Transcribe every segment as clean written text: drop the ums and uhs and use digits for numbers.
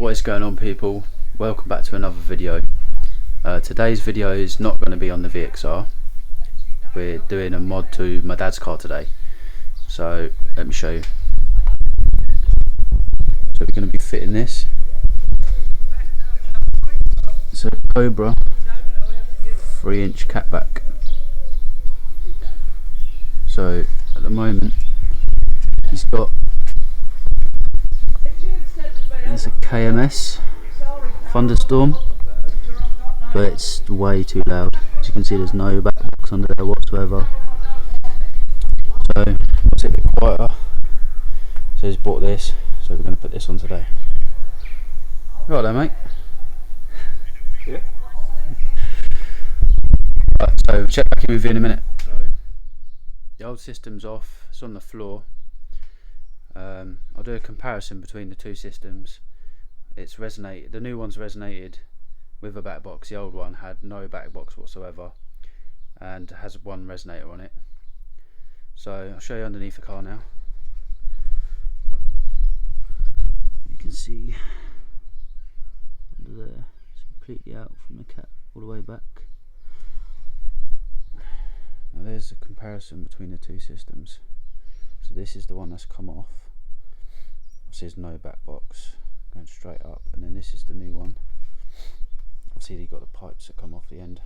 What is going on, people? Welcome back to another video. Today's video is not going to be on the VXR. We're doing a mod to my dad's car today, so let me show you. So we're going to be fitting this. It's a COBRA 3-inch catback. So at the moment he's got, there's a KMS thunderstorm, but it's way too loud. As you can see, there's no back box under there whatsoever, so it's a bit quieter. So he's bought this, so we're going to put this on today. Right there, mate. Yeah. Right, so check back in with you in a minute. So the old system's off, it's on the floor. I'll do a comparison between the two systems. It's resonated, the new one's resonated with a back box. The old one had no back box whatsoever and has one resonator on it. So I'll show you underneath the car now. You can see under there, it's completely out from the cap all the way back. Now there's a comparison between the two systems. So this is the one that's come off. Obviously there's no back box, going straight up, and then this is the new one. Obviously you've got the pipes that come off the end.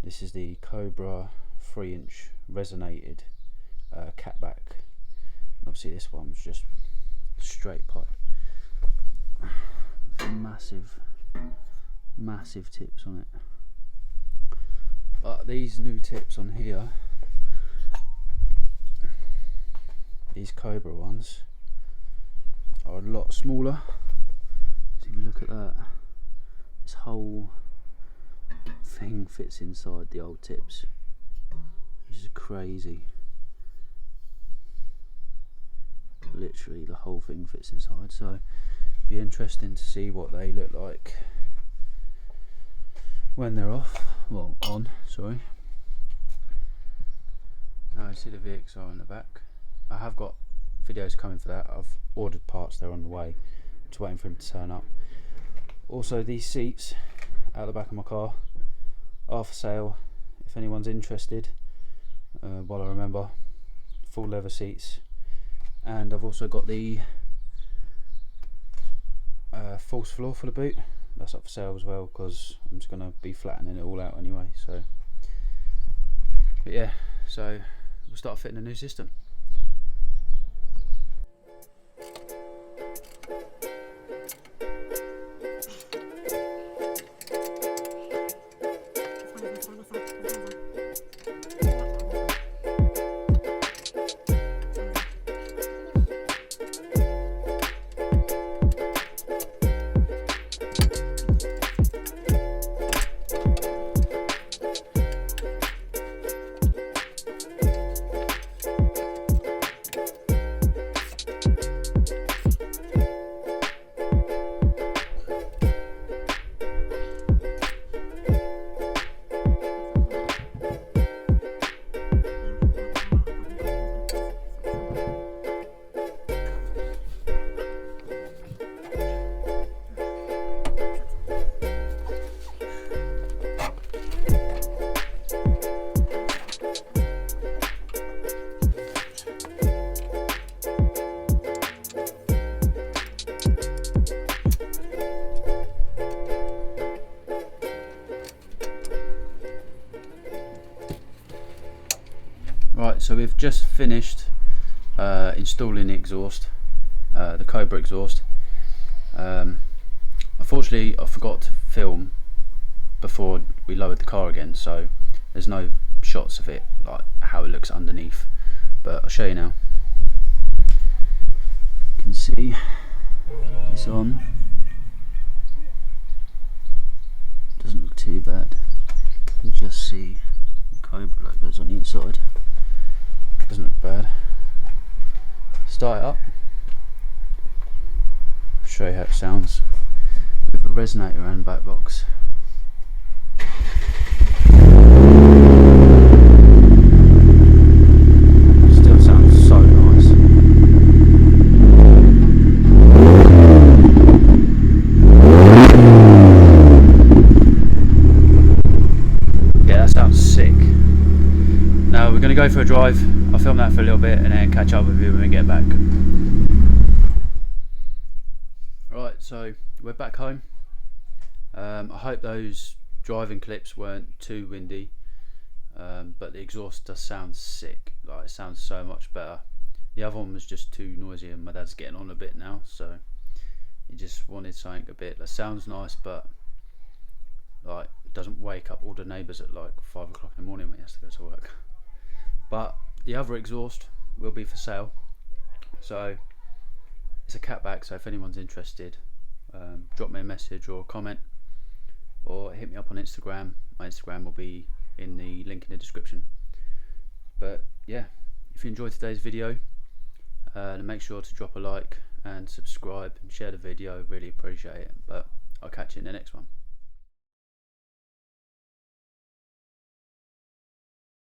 This is the COBRA 3-inch resonated catback. And obviously this one's just straight pipe. Massive tips on it. But these new tips on here, these COBRA ones, are a lot smaller. So if you look at that, this whole thing fits inside the old tips, which is crazy. Literally the whole thing fits inside, so it'd be interesting to see what they look like when they're off, well, on, sorry. Now I see the VXR in the back. I have got videos coming for that. I've ordered parts, they're on the way, just waiting for him to turn up. Also, these seats out the back of my car are for sale if anyone's interested. While I remember, full leather seats. And I've also got the false floor for the boot. That's up for sale as well, because I'm just going to be flattening it all out anyway. So, but yeah, so we'll start fitting a new system. Right, so we've just finished installing the exhaust, the COBRA exhaust. Unfortunately, I forgot to film before we lowered the car again, so there's no shots of it, like how it looks underneath, but I'll show you now. You can see it's on. Doesn't look too bad. You can just see the COBRA logos on the inside. Doesn't look bad. Start it up. Show you how it sounds with a resonator and back box. Still sounds so nice. go for a drive. I'll film that for a little bit and then catch up with you when we get back. Right, so we're back home. I hope those driving clips weren't too windy, but the exhaust does sound sick. Like, it sounds so much better. The other one was just too noisy, and my dad's getting on a bit now, so he just wanted something a bit that sounds nice, but like doesn't wake up all the neighbours at like 5 o'clock in the morning when he has to go to work. But the other exhaust will be for sale, so it's a catback. So if anyone's interested, drop me a message or a comment, or hit me up on Instagram. My Instagram will be in the link in the description. But yeah, if you enjoyed today's video, then make sure to drop a like and subscribe and share the video. Really appreciate it. But I'll catch you in the next one.